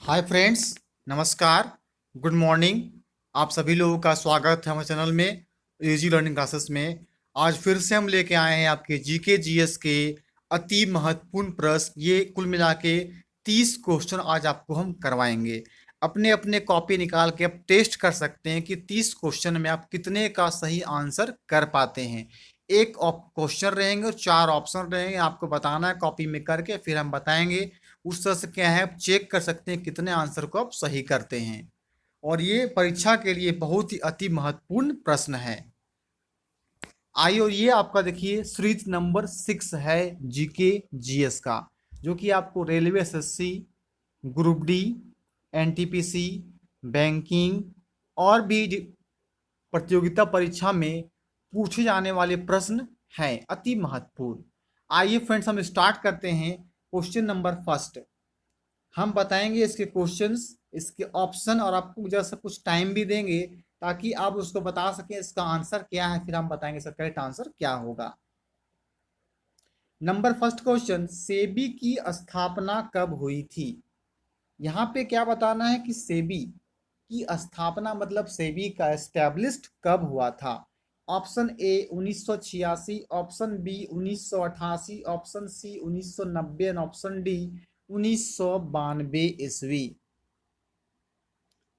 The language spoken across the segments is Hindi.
हाय फ्रेंड्स, नमस्कार, गुड मॉर्निंग। आप सभी लोगों का स्वागत है हमारे चैनल में इजी लर्निंग क्लासेस में। आज फिर से हम लेके आए हैं आपके जीके जीएस के अति महत्वपूर्ण प्रश्न। ये कुल मिला के 30 क्वेश्चन आज आपको हम करवाएंगे। अपने अपने कॉपी निकाल के आप टेस्ट कर सकते हैं कि 30 क्वेश्चन में आप कितने का सही आंसर कर पाते हैं। एक क्वेश्चन रहेंगे और 4 ऑप्शन रहेंगे, आपको बताना है कॉपी में करके, फिर हम बताएंगे। उस तरह से क्या है, आप चेक कर सकते हैं कितने आंसर को आप सही करते हैं। और ये परीक्षा के लिए बहुत ही अति महत्वपूर्ण प्रश्न है। आइए, और ये आपका देखिए सीरीज नंबर 6 है जीके जीएस का, जो कि आपको railway SSC, group D, NTPC, banking और भी प्रतियोगिता परीक्षा में पूछे जाने वाले प्रश्न हैं, अति महत्वपूर्ण। आइए फ्रेंड्स, हम स्टार्ट करते हैं। क्वेश्चन नंबर फर्स्ट हम बताएंगे, इसके क्वेश्चंस, इसके ऑप्शन, और आपको जैसा कुछ टाइम भी देंगे ताकि आप उसको बता सकें इसका आंसर क्या है, फिर हम बताएंगे इसका करेक्ट आंसर क्या होगा। नंबर फर्स्ट क्वेश्चन, सेबी की स्थापना कब हुई थी? यहाँ पे क्या बताना है कि सेबी की स्थापना मतलब सेबी का एस्टेब्लिश्ड कब हुआ था। Option A 1986, option B 1988, option C 1990 और ऑप्शन डी 1992 ईस्वी।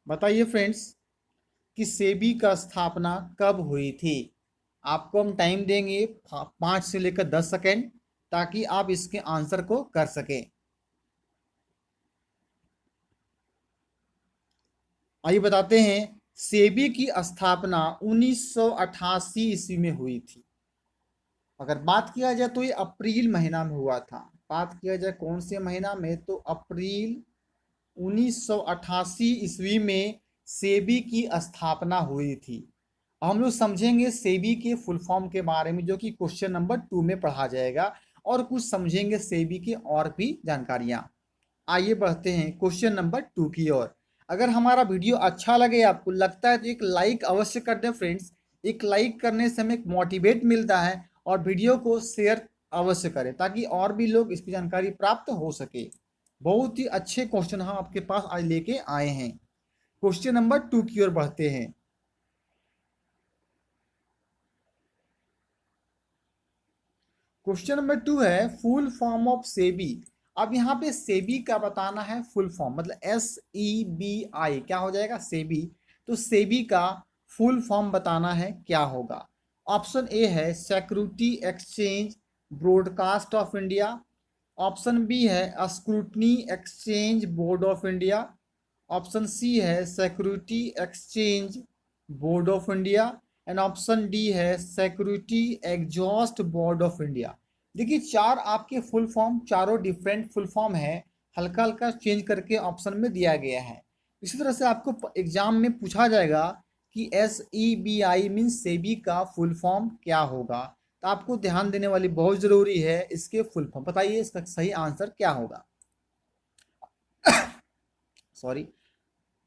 बताइए फ्रेंड्स कि सेबी का स्थापना कब हुई थी। आपको हम टाइम देंगे 5 से लेकर 10 सेकेंड, ताकि आप इसके आंसर को कर सकें। आइए बताते हैं, सेबी की स्थापना 1988 ईस्वी में हुई थी। अगर बात किया जाए तो ये अप्रैल महीना में हुआ था। बात किया जाए कौन से महीना में, तो अप्रैल 1988 ईस्वी में सेबी की स्थापना हुई थी। हम लोग समझेंगे सेबी के फुल फॉर्म के बारे में, जो कि क्वेश्चन नंबर 2 में पढ़ा जाएगा, और कुछ समझेंगे सेबी की और भी जानकारियां। आइए बढ़ते हैं क्वेश्चन नंबर 2 की ओर। अगर हमारा वीडियो अच्छा लगे, आपको लगता है, तो एक लाइक अवश्य कर दें फ्रेंड्स। एक लाइक करने से हमें एक मोटिवेट मिलता है, और वीडियो को शेयर अवश्य करें ताकि और भी लोग इसकी जानकारी प्राप्त हो सके। बहुत ही अच्छे क्वेश्चन हम आपके पास आज लेके आए हैं। क्वेश्चन नंबर 2 की ओर बढ़ते हैं। क्वेश्चन नंबर 2 है, फुल फॉर्म ऑफ सेबी। अब यहाँ पे सेबी का बताना है फुल फॉर्म, मतलब SEBI क्या हो जाएगा, सेबी। तो सेबी का फुल फॉर्म बताना है, क्या होगा। ऑप्शन ए है security exchange broadcast of India. Option B है scrutiny exchange board of India. Option C है security exchange board of India. And option D है security exhaust board of India. देखिए, चार आपके फुल फॉर्म, चारों डिफरेंट फुल फॉर्म है, हल्का हल्का चेंज करके ऑप्शन में दिया गया है। इसी तरह से आपको एग्जाम में पूछा जाएगा कि SEBI मीन्स सेबी का फुल फॉर्म क्या होगा। तो आपको ध्यान देने वाली बहुत जरूरी है इसके फुल फॉर्म। बताइए इसका सही आंसर क्या होगा। सॉरी,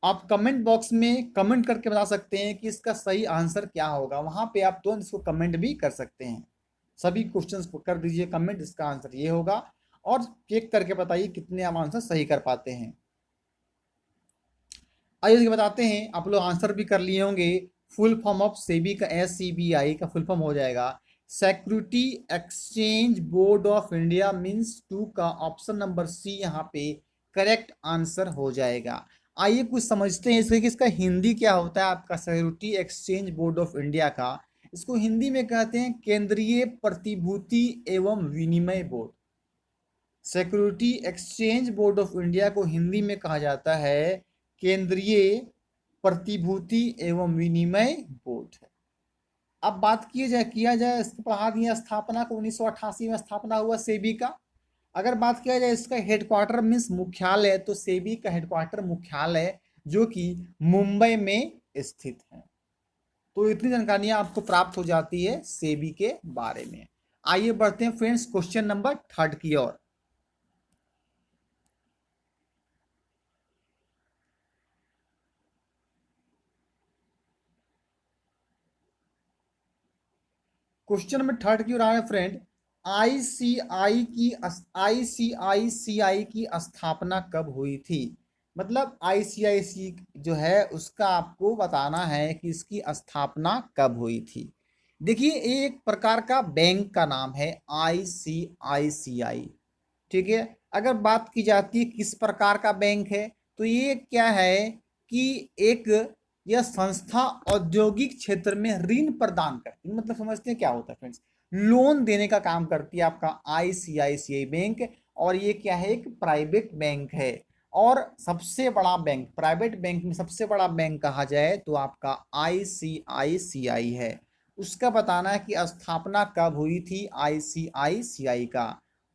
आप कमेंट बॉक्स में कमेंट करके बता सकते हैं कि इसका सही आंसर क्या होगा। वहां पे आप तुरंत इसको कमेंट भी कर सकते हैं। सभी क्वेश्चंस को कर दीजिए कमेंट, इसका आंसर ये होगा, और चेक करके बताइए कितने आप आंसर सही कर पाते हैं। आइए बताते हैं, आप लोग आंसर भी कर लिए होंगे। फुल फॉर्म ऑफ सेबी का, SEBI का फुल फॉर्म हो जाएगा security exchange board of India means 2 का ऑप्शन नंबर सी यहाँ पे करेक्ट आंसर हो जाएगा। आइए कुछ समझते हैं इसके कि इसका हिंदी क्या होता है। आपका security exchange board of India का, इसको हिंदी में कहते हैं केंद्रीय प्रतिभूति एवं विनिमय board. Security exchange board of India को हिंदी में कहा जाता है केंद्रीय प्रतिभूति एवं विनिमय बोर्ड है। अब बात किया जाए इसको, पढ़ा दिया स्थापना को 1988 में स्थापना हुआ सेबी का। अगर बात किया जाए इसका हेडक्वार्टर मीन्स मुख्यालय, तो सेबी का हेडक्वार्टर मुख्यालय जो कि मुंबई में स्थित है। तो इतनी जानकारियां आपको प्राप्त हो जाती है सेबी के बारे में। आइए बढ़ते हैं फ्रेंड्स क्वेश्चन नंबर 3 की ओर। क्वेश्चन नंबर 3 की ओर आ रहे हैं फ्रेंड। आईसीआईसीआई की स्थापना कब हुई थी? मतलब आईसीआईसी जो है उसका आपको बताना है कि इसकी स्थापना कब हुई थी। देखिए एक प्रकार का बैंक का नाम है आईसीआईसीआई, ठीक है। अगर बात की जाती है किस प्रकार का बैंक है, तो ये क्या है कि एक यह संस्था औद्योगिक क्षेत्र में ऋण प्रदान करती है। मतलब समझते हैं क्या होता है फ्रेंड्स, लोन देने का काम करती है आपका आईसीआईसीआई बैंक। और ये क्या है, एक प्राइवेट बैंक है। और सबसे बड़ा बैंक, प्राइवेट बैंक में सबसे बड़ा बैंक कहा जाए तो आपका आईसीआईसीआई है। उसका बताना है कि स्थापना कब हुई थी आईसीआईसीआई का।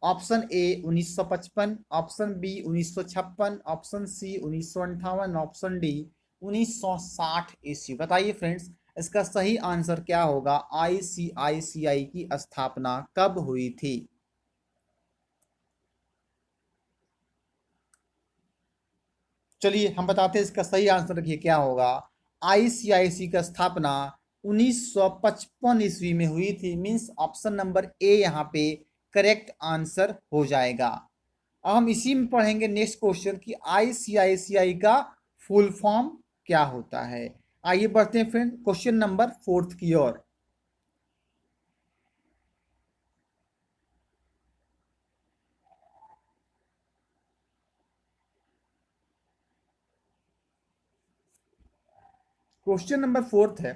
Option A 1955, option B 1956, option C 1958, option D 1960 ईस्वी। बताइए फ्रेंड्स इसका सही आंसर क्या होगा, आईसीआईसीआई की स्थापना कब हुई थी। चलिए हम बताते हैं इसका सही आंसर, देखिए क्या होगा। आईसीआईसी का स्थापना 1955 ईस्वी में हुई थी। मींस ऑप्शन नंबर ए यहाँ पे करेक्ट आंसर हो जाएगा। अब हम इसी में पढ़ेंगे नेक्स्ट क्वेश्चन कि आईसीआईसीआई का फुल फॉर्म क्या होता है। आइए बढ़ते हैं फ्रेंड क्वेश्चन नंबर फोर्थ की ओर। क्वेश्चन नंबर फोर्थ है,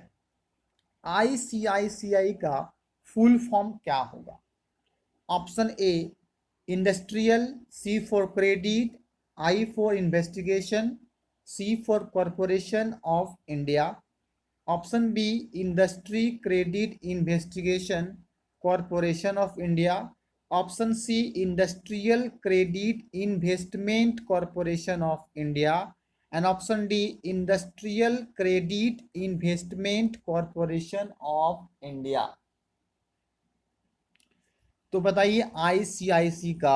आईसीआईसीआई का फुल फॉर्म क्या होगा। Option A industrial, C for credit, I for investigation, C for corporation of India, option B industry credit investigation corporation of India, option C industrial credit investment corporation of India and option D industrial credit investment corporation of India. तो बताइए आईसीआईसी का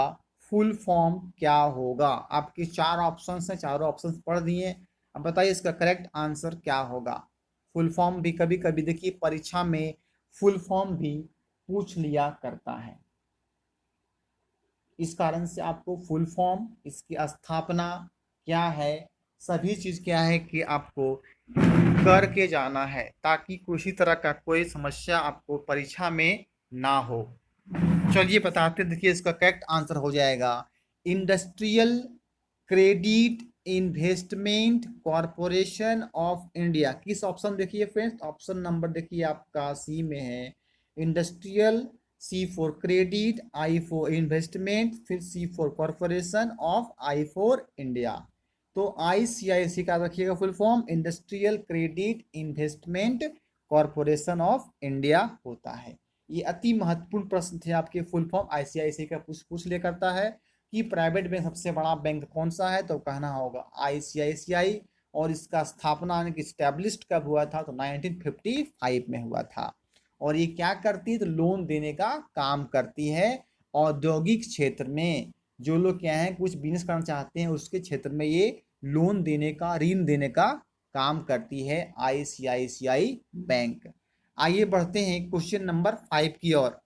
फुल फॉर्म क्या होगा। आपके चार ऑप्शंस हैं, चारों ऑप्शंस पढ़ दिए। अब बताइए इसका करेक्ट आंसर क्या होगा। फुल फॉर्म भी कभी कभी देखिए परीक्षा में फुल फॉर्म भी पूछ लिया करता है। इस कारण से आपको फुल फॉर्म, इसकी स्थापना क्या है, सभी चीज क्या है कि आपको करके जाना है ताकि किसी तरह का कोई समस्या आपको परीक्षा में ना हो। चलिए बताते हैं, देखिए इसका करेक्ट आंसर हो जाएगा industrial credit investment corporation of India. किस ऑप्शन देखिए फ्रेंड्स, ऑप्शन नंबर देखिए आपका सी में है industrial, C for credit, I for investment, फिर C for corporation of, I for India. तो आईसीआईसी का रखिएगा full form industrial credit investment corporation of India होता है। ये अति महत्वपूर्ण प्रश्न थे आपके, फुल फॉर्म आईसीआईसी का पूछ लिया करता है कि प्राइवेट बैंक सबसे बड़ा बैंक कौन सा है, तो कहना होगा आईसीआईसीआई। और इसका स्थापना यानी कि स्टैब्लिश्ड कब हुआ था, तो 1955 में हुआ था। और ये क्या करती है, तो लोन देने का काम करती है औद्योगिक क्षेत्र में। जो लोग क्या है कुछ बिजनेस करना चाहते हैं उसके क्षेत्र में ये लोन देने का, ऋण देने का काम करती है आईसीआईसीआई बैंक। आइए बढ़ते हैं क्वेश्चन नंबर 5 की ओर।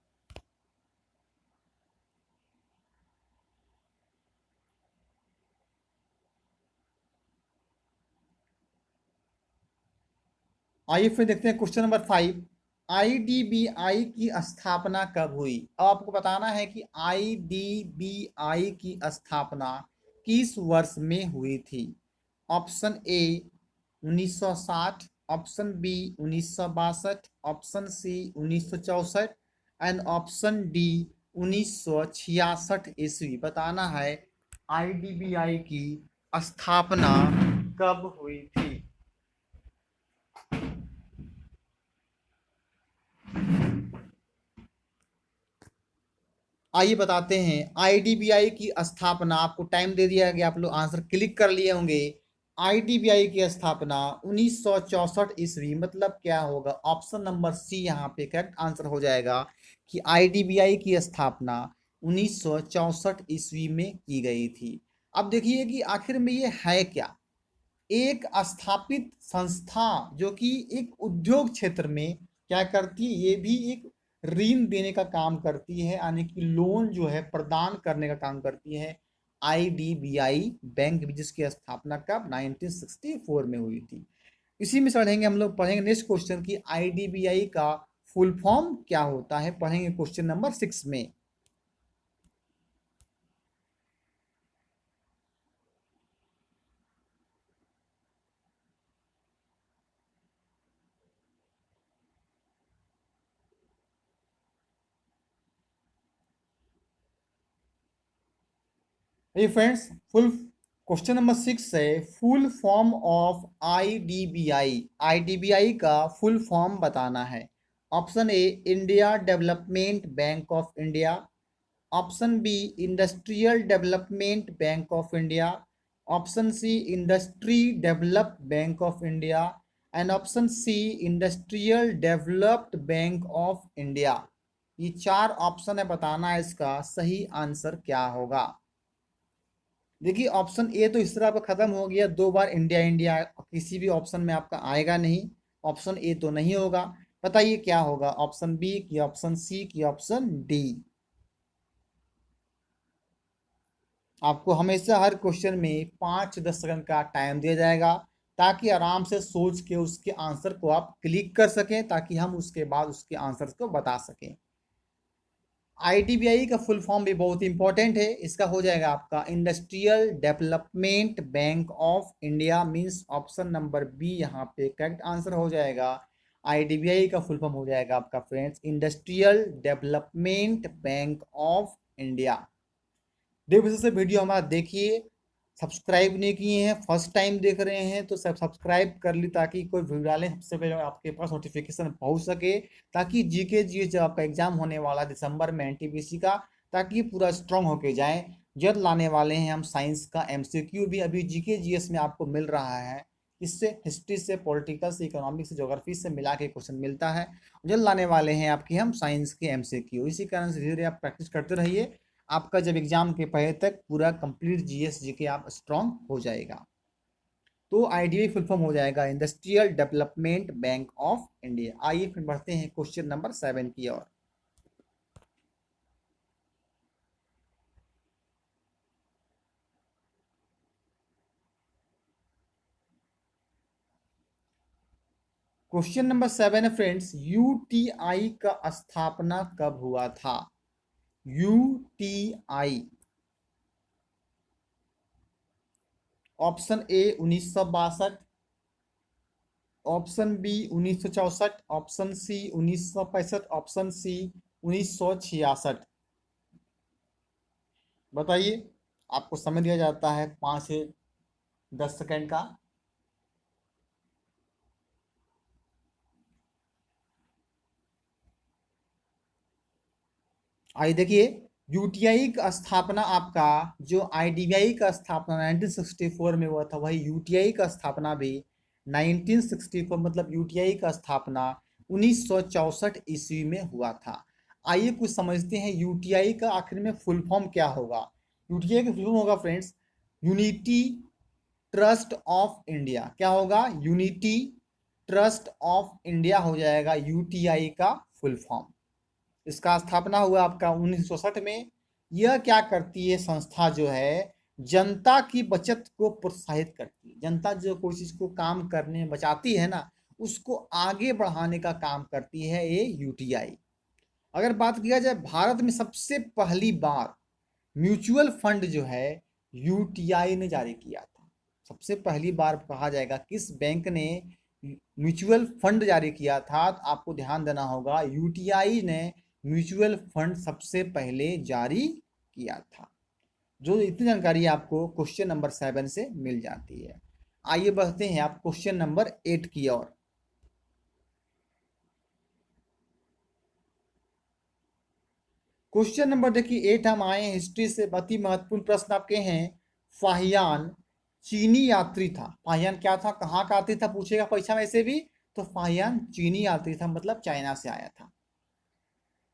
आइए फिर देखते हैं क्वेश्चन नंबर 5, आईडीबीआई की स्थापना कब हुई। अब आपको बताना है कि आईडीबीआई की स्थापना किस वर्ष में हुई थी। Option A 1960, option B 1962, option C 1964 and option D 1966 ईस्वी। बताना है आईडीबीआई की स्थापना कब हुई थी। आइए बताते हैं आईडीबीआई की स्थापना, आपको टाइम दे दिया गया, आप लोग आंसर क्लिक कर लिए होंगे। आईडीबीआई की स्थापना 1964 ईस्वी, मतलब क्या होगा, ऑप्शन नंबर सी यहाँ पे करेक्ट आंसर हो जाएगा कि आईडीबीआई की स्थापना 1964 ईस्वी में की गई थी। अब देखिए कि आखिर में ये है क्या, एक स्थापित संस्था जो कि एक उद्योग क्षेत्र में क्या करती है, ये भी एक ऋण देने का काम करती है, यानी कि लोन जो है प्रदान करने का काम करती है। आईडीबीआई बैंक भी, जिसकी स्थापना कब 1964 में हुई थी। इसी में पढ़ेंगे हम लोग, पढ़ेंगे नेक्स्ट क्वेश्चन की आईडीबीआई का फुल फॉर्म क्या होता है, पढ़ेंगे क्वेश्चन नंबर 6 में। ये फ्रेंड्स फुल क्वेश्चन नंबर 6 है, full form of IDBI. IDBI का फुल फॉर्म बताना है। Option A India development bank of India, option B industrial development bank of India, option C industry develop bank of India and option C industrial developed bank of India. ये चार ऑप्शन है, बताना है इसका सही आंसर क्या होगा। देखिए ऑप्शन ए तो इस तरह आपका खत्म हो गया, दो बार इंडिया इंडिया किसी भी ऑप्शन में आपका आएगा नहीं, ऑप्शन ए तो नहीं होगा। बताइए क्या होगा, ऑप्शन बी की, ऑप्शन सी की, ऑप्शन डी। आपको हमेशा हर क्वेश्चन में 5-10 सेकंड का टाइम दिया जाएगा, ताकि आराम से सोच के उसके आंसर को आप क्लिक कर सकें, ताकि हम उसके बाद उसके आंसर को बता सकें। आईडीबीआई का फुल फॉर्म भी बहुत इंपॉर्टेंट है, इसका हो जाएगा आपका industrial development bank of India, means option number B यहाँ पे करेक्ट आंसर हो जाएगा। आईडीबीआई का फुल फॉर्म हो जाएगा आपका friends industrial development bank of India. देख से वीडियो हमारा देखिए, सब्सक्राइब नहीं किए हैं, फर्स्ट टाइम देख रहे हैं तो सब सब्सक्राइब कर ली, ताकि कोई वीडियो डालें सबसे पहले आपके पास नोटिफिकेशन पहुंच सके, ताकि जीके जी जब आपका एग्जाम होने वाला दिसंबर में एनटीपीसी का, ताकि पूरा स्ट्रांग होके जाए। जल्द लाने वाले हैं हम साइंस का एमसीक्यू भी, अभी जीके जीएस में आपको मिल रहा है, इससे हिस्ट्री से, पॉलिटिकल से, इकोनॉमिक्स से, ज्योग्राफी से मिला के क्वेश्चन मिलता है। जल्द लाने वाले हैं आपकी हम साइंस के एमसीक्यू, इसी कारण से धीरे धीरे आप प्रैक्टिस करते रहिए, आपका जब एग्जाम के पहले तक पूरा कंप्लीट जीएस जीके आप स्ट्रांग हो जाएगा। तो आईडीबीआई फुल फॉर्म हो जाएगा industrial development bank of India. आइए फिर बढ़ते हैं क्वेश्चन नंबर 7 की ओर। क्वेश्चन नंबर 7 है फ्रेंड्स, यूटीआई का स्थापना कब हुआ था। UTI, option A 1962, option B 1964, option C 1965, option C 1966। बताइए, आपको समय दिया जाता है 5 से 10 सेकंड का। आइए देखिए, यूटीआई का स्थापना आपका, जो आईडीबीआई का स्थापना 1964 में हुआ था, वही यूटीआई का स्थापना भी 1964, मतलब यूटीआई का स्थापना 1964 ईस्वी में हुआ था। आइए कुछ समझते हैं यूटीआई का आखिर में फुल फॉर्म क्या होगा। यूटीआई का फुल फॉर्म होगा friends unity trust of India. क्या होगा, यूनिटी ट्रस्ट ऑफ इंडिया हो जाएगा यूटीआई का फुल फॉर्म। इसका स्थापना हुआ आपका 1964 में। यह क्या करती है संस्था जो है, जनता की बचत को प्रोत्साहित करती है। जनता जो कोई चीज को काम करने में बचाती है ना, उसको आगे बढ़ाने का काम करती है ये यूटीआई। अगर बात किया जाए भारत में सबसे पहली बार म्यूचुअल फंड जो है यूटीआई ने जारी किया था। सबसे पहली बार कहा जाएगा किस बैंक ने म्यूचुअल फंड जारी किया था, तो आपको ध्यान देना होगा यूटीआई ने म्यूचुअल फंड सबसे पहले जारी किया था। जो इतनी जानकारी आपको क्वेश्चन नंबर 7 से मिल जाती है। आइए बढ़ते हैं आप क्वेश्चन नंबर 8 की ओर। क्वेश्चन नंबर देखिए 8 हम आए हैं हिस्ट्री से, अति महत्वपूर्ण प्रश्न आपके हैं। फाहियान चीनी यात्री था। फाहियान क्या था, कहाँ का यात्री था, पूछेगा परीक्षा में से भी। तो फाहियान चीनी यात्री था, मतलब चाइना से आया था।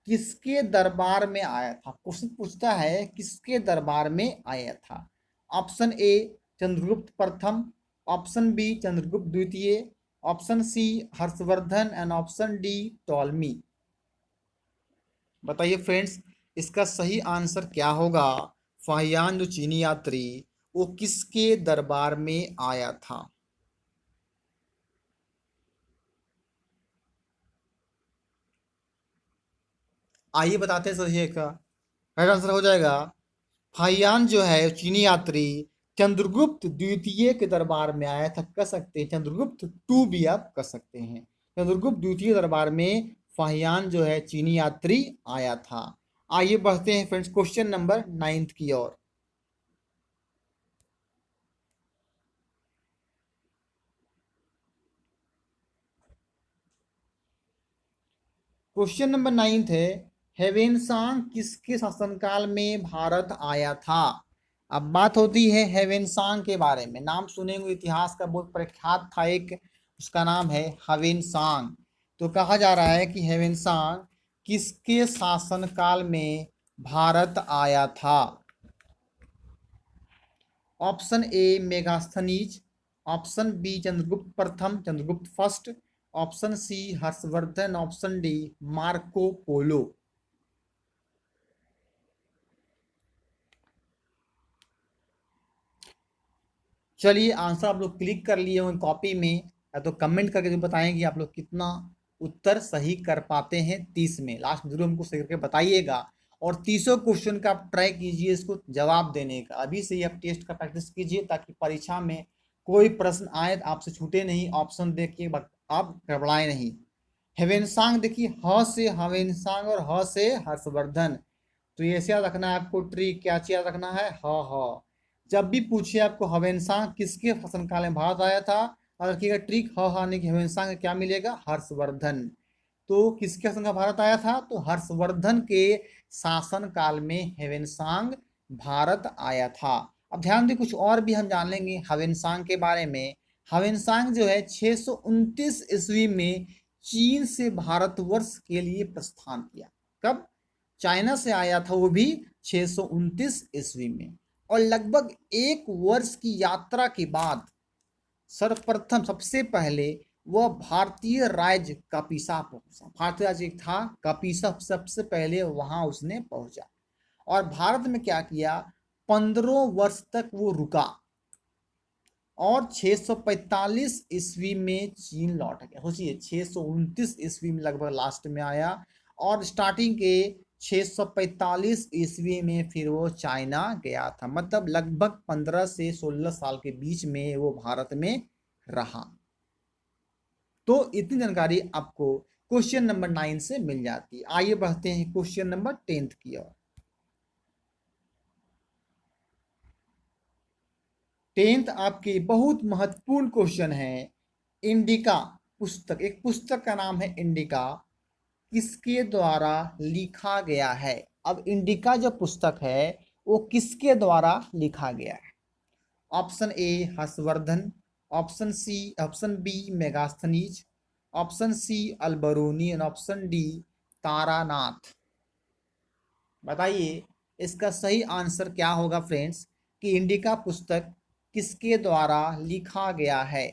किसके दरबार में आया था, क्वेश्चन पूछता है किसके दरबार में आया था। ऑप्शन ए चंद्रगुप्त प्रथम, ऑप्शन बी चंद्रगुप्त द्वितीय, option C Harshvardhan and option D Ptolemy. बताइए फ्रेंड्स, इसका सही आंसर क्या होगा। फाहियान जो चीनी यात्री, वो किसके दरबार में आया था? आइए बताते हैं सही का। राइट आंसर हो जाएगा, फाहियान जो है चीनी यात्री चंद्रगुप्त द्वितीय के दरबार में आया था। कह सकते हैं चंद्रगुप्त टू भी आप कह सकते हैं। चंद्रगुप्त द्वितीय दरबार में फाहियान जो है चीनी यात्री आया था। आइए बढ़ते हैं फ्रेंड्स क्वेश्चन नंबर 9 की ओर। क्वेश्चन नंबर 9 है, हेवेनसांग किसके शासनकाल में भारत आया था? अब बात होती है हेवेनसांग के बारे में। नाम सुनेंगे, इतिहास का बहुत प्रख्यात था एक, उसका नाम है हेवेनसांग। तो कहा जा रहा है कि हेवेनसांग किसके शासनकाल में भारत आया था? Option A Megasthenes, option B Chandragupta प्रथम Chandragupta first, option C Harshavardhan, option D Marco Polo. चलिए आंसर आप लोग क्लिक कर लिए होंगे कॉपी में, या तो कमेंट करके जो बताएंगे आप लोग कितना उत्तर सही कर पाते हैं 30 में। लास्ट में जरूर हमको सही करके बताइएगा। और 30 क्वेश्चन का आप ट्राई कीजिए इसको जवाब देने का। अभी से ही आप टेस्ट का प्रैक्टिस कीजिए ताकि परीक्षा में कोई प्रश्न आए तो आपसे छूटे नहीं, ऑप्शन देख के आप गड़बड़ाए नहीं। हेवेनसांग देखिए, ह से हवेनसांग और ह से हर्षवर्धन। तो ये ऐसे याद रखना है आपको, ट्रिक क्या चीज याद रखना है, ह। जब भी पूछिए आपको हवेनसांग किसके शासनकाल में भारत आया था, और रखिएगा ट्रिक ह आने की हवेनसांग क्या मिलेगा, हर्षवर्धन। तो किसके शासन का भारत आया था, तो हर्षवर्धन के शासन काल में हेवेनसांग भारत आया था। अब ध्यान दें कुछ और भी हम जान लेंगे हेवेनसांग के बारे में। हेवेनसांग जो है 629 ईस्वी में चीन से भारतवर्ष के लिए प्रस्थान किया। कब? चाइना से आया था, वो भी 629 ईस्वी में। और लगभग एक वर्ष की यात्रा के बाद सर्वप्रथम सबसे पहले वह भारतीय राज्य कपिसा पहुंचा। भारतीय राज्य एक था कपिसा, सबसे पहले वहां उसने पहुंचा। और भारत में क्या किया, 15 वर्ष तक वो रुका। और 645 ईस्वी में चीन लौट गया। सोचिए 629 ईस्वी में लगभग लास्ट में आया, और स्टार्टिंग के 645 ईस्वी में फिर वो चाइना गया था। मतलब लगभग 15 से 16 साल के बीच में वो भारत में रहा। तो इतनी जानकारी आपको क्वेश्चन नंबर 9 से मिल जाती है। आइए बढ़ते हैं क्वेश्चन नंबर 10 की ओर। 10th आपकी बहुत महत्वपूर्ण क्वेश्चन है। इंडिका पुस्तक, एक पुस्तक का नाम है इंडिका, किसके द्वारा लिखा गया है? अब इंडिका जो पुस्तक है वो किसके द्वारा लिखा गया है? Option A Harshavardhan, option B Megasthenes, option C Alberuni, और ऑप्शन डी तारानाथ। बताइए इसका सही आंसर क्या होगा फ्रेंड्स, कि इंडिका पुस्तक किसके द्वारा लिखा गया है?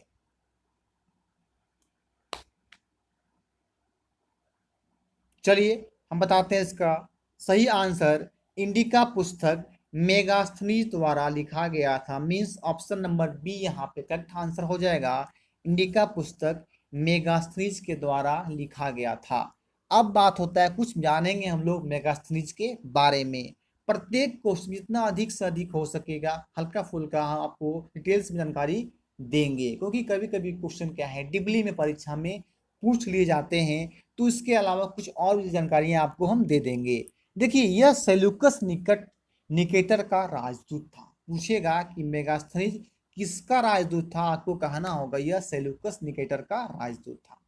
चलिए हम बताते हैं इसका सही आंसर। इंडिका पुस्तक मेगास्थनीज द्वारा लिखा गया था। मींस ऑप्शन नंबर बी यहाँ पे करेक्ट आंसर हो जाएगा। इंडिका पुस्तक मेगास्थनीज के द्वारा लिखा गया था। अब बात होता है, कुछ जानेंगे हम लोग मेगास्थनीज के बारे में। प्रत्येक क्वेश्चन जितना अधिक से अधिक हो सकेगा हल्का फुल्का हम आपको डिटेल्स में जानकारी देंगे, क्योंकि कभी कभी क्वेश्चन क्या है डिबली में परीक्षा में पूछ लिए जाते हैं। तो इसके अलावा कुछ और भी जानकारियां आपको हम दे देंगे। देखिए यह सेल्यूकस निकेटर का राजदूत था। पूछेगा कि मेगास्थनीज किसका राजदूत था, आपको कहना होगा यह सेल्यूकस निकेटर का राजदूत था,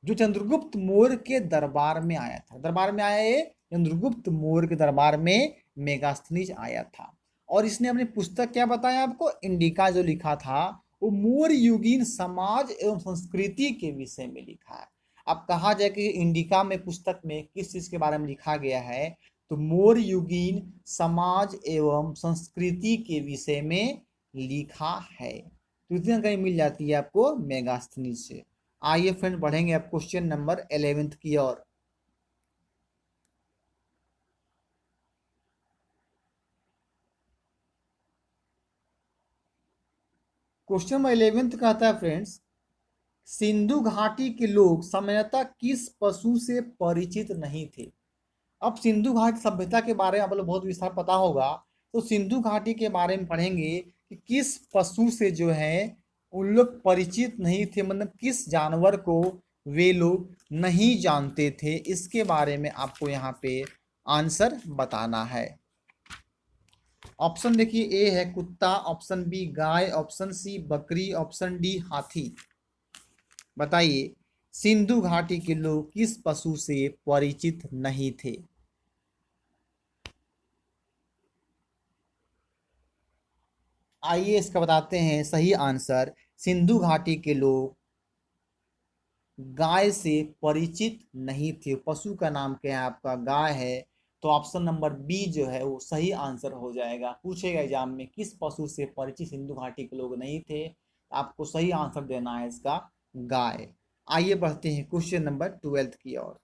जो चंद्रगुप्त मौर्य के दरबार में आया था। दरबार में आया ये चंद्रगुप्त मौर्य के दरबार में मेगास्थनीज आया था। और इसने अपनी पुस्तक क्या बताया आपको, इंडिका जो लिखा था वो मौर्य युगीन समाज एवं संस्कृति के विषय में लिखा है। अब कहा जाए कि इंडिका में पुस्तक में किस चीज के बारे में लिखा गया है, तो मौर्य युगीन समाज एवं संस्कृति के विषय में लिखा है। तो इतनी जानकारी मिल जाती है आपको मेगास्थनीज से। आइए फ्रेंड बढ़ेंगे अब क्वेश्चन नंबर 11 की ओर। क्वेश्चन नंबर 11 कहता है फ्रेंड्स, सिंधु घाटी के लोग सामान्यतः किस पशु से परिचित नहीं थे। अब सिंधु घाटी सभ्यता के बारे में आप लोग बहुत विस्तार पता होगा, तो सिंधु घाटी के बारे में पढ़ेंगे कि किस पशु से जो है उन लोग परिचित नहीं थे, मतलब किस जानवर को वे लोग नहीं जानते थे, इसके बारे में आपको यहाँ पे आंसर बताना है। ऑप्शन देखिए, ए है कुत्ता, ऑप्शन बी गाय, ऑप्शन सी बकरी, ऑप्शन डी हाथी। बताइए सिंधु घाटी के लोग किस पशु से परिचित नहीं थे। आइए इसका बताते हैं सही आंसर। सिंधु घाटी के लोग गाय से परिचित नहीं थे। पशु का नाम क्या है आपका, गाय है, तो ऑप्शन नंबर बी जो है वो सही आंसर हो जाएगा। पूछेगा एग्जाम में किस पशु से परिचित सिंधु घाटी के लोग नहीं थे, तो आपको सही आंसर देना है इसका गाय। आइए बढ़ते हैं क्वेश्चन नंबर 12 की ओर।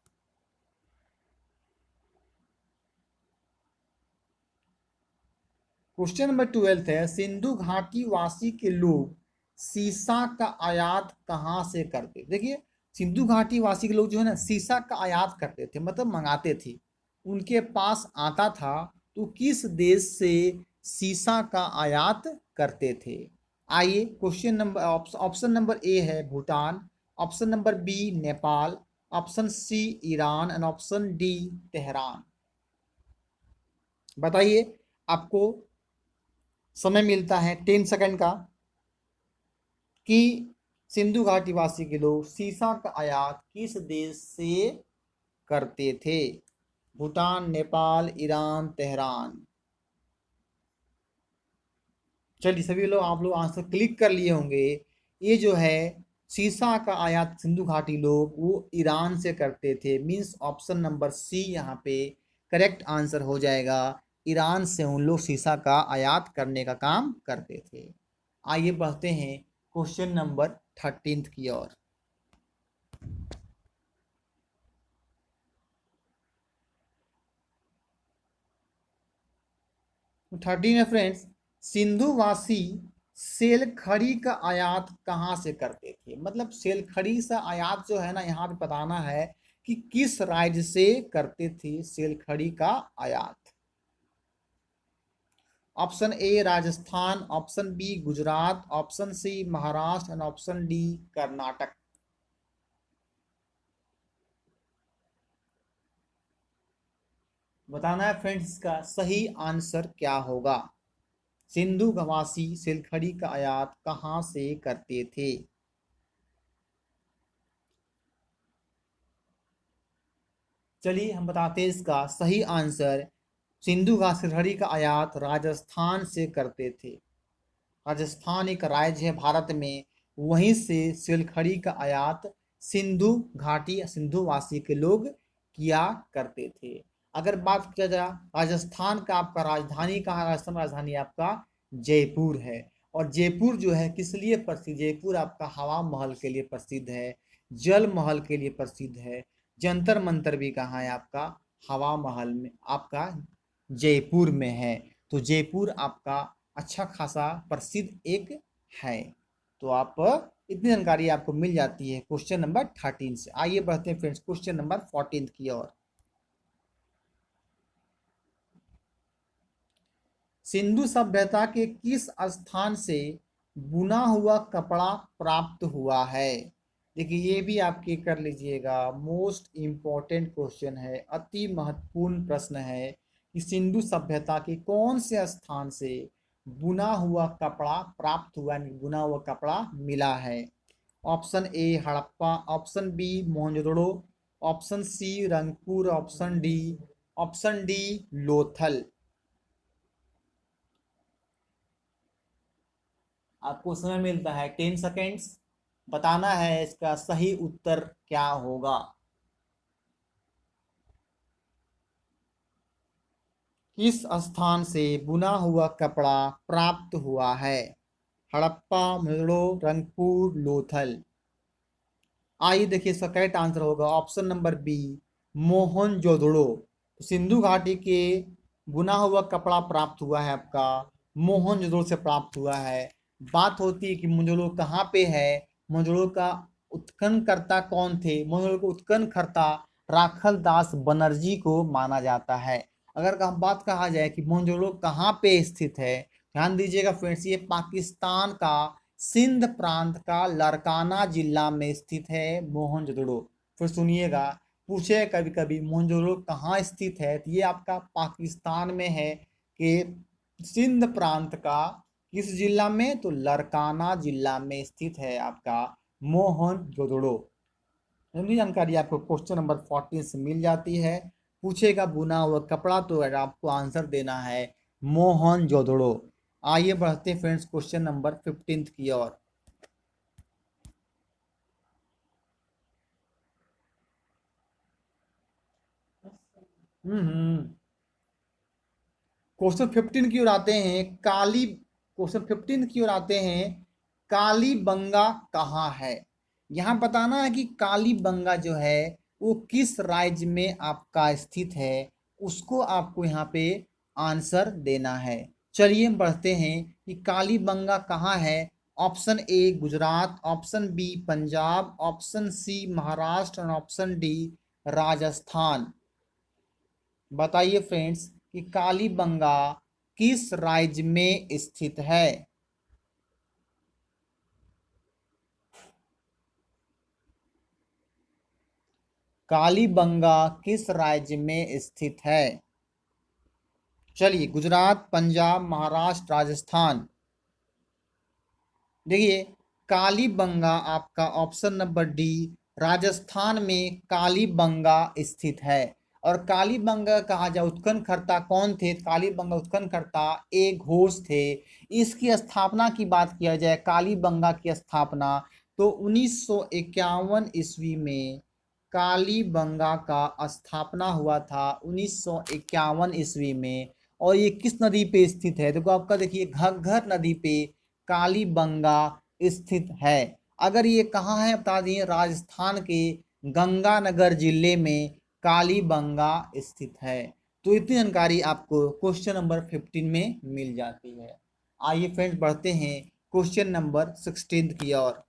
क्वेश्चन नंबर 12 है, सिंधु घाटी वासी के लोग सीसा का आयात कहाँ से करते। देखिए सिंधु घाटी वासी के लोग जो है ना सीसा का आयात करते थे, मतलब मंगाते थे, उनके पास आता था, तो किस देश से सीसा का आयात करते थे। आइए question number option number A है Bhutan, option number B Nepal, option C Iran and option D Tehran. बताइए, आपको समय मिलता है 10 सेकंड का, कि सिंधु घाटी वासी के लोग सीसा का आयात किस देश से करते थे। Bhutan, Nepal, Iran, Tehran. चलिए सभी लोग, आप लोग आंसर क्लिक कर लिए होंगे। ये जो है सीसा का आयात सिंधु घाटी लोग वो ईरान से करते थे, मीन्स ऑप्शन नंबर सी यहाँ पे करेक्ट आंसर हो जाएगा। ईरान से उन लोग सीसा का आयात करने का काम करते थे। आइए बढ़ते हैं क्वेश्चन नंबर 13 की ओर। 13 है फ्रेंड्स, सिंधुवासी सेलखड़ी का आयात कहाँ से करते थे। मतलब सेलखड़ी से आयात जो है ना, यहाँ पे बताना है कि किस राज्य से करते थे सेलखड़ी का आयात। Option A Rajasthan, option B Gujarat, option C Maharashtra and option D Karnataka. बताना है फ्रेंड्स का सही आंसर क्या होगा। सिंधु घवासी सिलखड़ी का आयात कहाँ से करते थे। चलिए हम बताते हैं इसका सही आंसर। सिंधु घाटी का आयात राजस्थान से करते थे। राजस्थान एक राज्य है भारत में, वहीं से सिलखड़ी का आयात सिंधु घाटी सिंधुवासी के लोग किया करते थे। अगर बात किया जाए राजस्थान का, आपका राजधानी कहाँ, राजस्थान राजधानी आपका जयपुर है। और जयपुर जो है किस लिए प्रसिद्ध, जयपुर आपका हवा महल के लिए प्रसिद्ध है, जल महल के लिए प्रसिद्ध है। जंतर मंतर भी कहाँ है आपका, हवा महल में आपका जयपुर में है। तो जयपुर आपका अच्छा खासा प्रसिद्ध एक है। तो आप इतनी जानकारी आपको मिल जाती है क्वेश्चन नंबर 13 से। आइए बढ़ते हैं फ्रेंड्स क्वेश्चन नंबर 14 की ओर। सिंधु सभ्यता के किस स्थान से बुना हुआ कपड़ा प्राप्त हुआ है। देखिए ये भी आपके कर लीजिएगा, मोस्ट इम्पोर्टेंट क्वेश्चन है, अति महत्वपूर्ण प्रश्न है कि सिंधु सभ्यता के कौन से स्थान से बुना हुआ कपड़ा प्राप्त हुआ, बुना हुआ कपड़ा मिला है। Option A Harappa, option B Mohenjodaro, option C Rangpur, option D Lothal. आपको समय मिलता है 10 सेकेंड्स, बताना है इसका सही उत्तर क्या होगा। किस स्थान से बुना हुआ कपड़ा प्राप्त हुआ है। हड़प्पा, मुगलों, रंगपुर, लोथल। आइए देखिए इसका करेक्ट आंसर होगा option number B Mohenjodaro. Sindhu घाटी के बुना हुआ कपड़ा प्राप्त हुआ है आपका मोहनजोदड़ो से प्राप्त हुआ है। बात होती है कि मोहनजोदड़ो कहाँ पे है, मोहनजोदड़ो का उत्खननकर्ता कौन थे, मोहनजोदड़ो को उत्खननकर्ता राखल दास बनर्जी को माना जाता है। अगर हम बात कहा जाए कि मोहनजोदड़ो कहाँ पे स्थित है, ध्यान दीजिएगा फ्रेंड्स, ये पाकिस्तान का सिंध प्रांत का लरकाना जिला में स्थित है मोहनजोदड़ो। फिर सुनिएगा, पूछे कभी कभी मोहनजोदड़ो कहाँ स्थित है, तो ये आपका पाकिस्तान में है कि सिंध प्रांत का किस जिला में, तो लरकाना जिला में स्थित है आपका मोहनजोदड़ो। जानकारी आपको क्वेश्चन नंबर 14 से मिल जाती है। पूछेगा बुना हुआ कपड़ा, तो आपको आंसर देना है मोहनजोदड़ो। आइए बढ़ते फ्रेंड्स क्वेश्चन नंबर 15 की ओर। क्वेश्चन 15 की ओर आते हैं। क्वेश्चन 15 की ओर आते हैं, कालीबंगा कहाँ है। यहाँ बताना है कि कालीबंगा जो है वो किस राज्य में आपका स्थित है, उसको आपको यहाँ पे आंसर देना है। चलिए बढ़ते हैं कि कालीबंगा कहाँ है। Option A Gujarat, option B Punjab, option C Maharashtra और ऑप्शन डी राजस्थान। बताइए फ्रेंड्स कि कालीबंगा किस राज्य में स्थित है। कालीबंगा किस राज्य में स्थित है। चलिए, गुजरात, पंजाब, महाराष्ट्र, राजस्थान। देखिए, कालीबंगा आपका ऑप्शन नंबर डी राजस्थान में कालीबंगा स्थित है। और कालीबंगा कहा जाए, उत्खननकर्ता कौन थे, कालीबंगा उत्खननकर्ता एक घोष थे। इसकी स्थापना की बात किया जाए, कालीबंगा की स्थापना तो 1951 ईस्वी में कालीबंगा का स्थापना हुआ था, 1951 ईस्वी में। और ये किस नदी पे स्थित है, देखो आपका देखिए घग्गर नदी पे कालीबंगा स्थित है। अगर ये कहाँ है बता दिए, राजस्थान के गंगानगर जिले में कालीबंगा स्थित है। तो इतनी जानकारी आपको क्वेश्चन नंबर 15 में मिल जाती है। आइए फ्रेंड्स बढ़ते हैं क्वेश्चन नंबर 16 की ओर।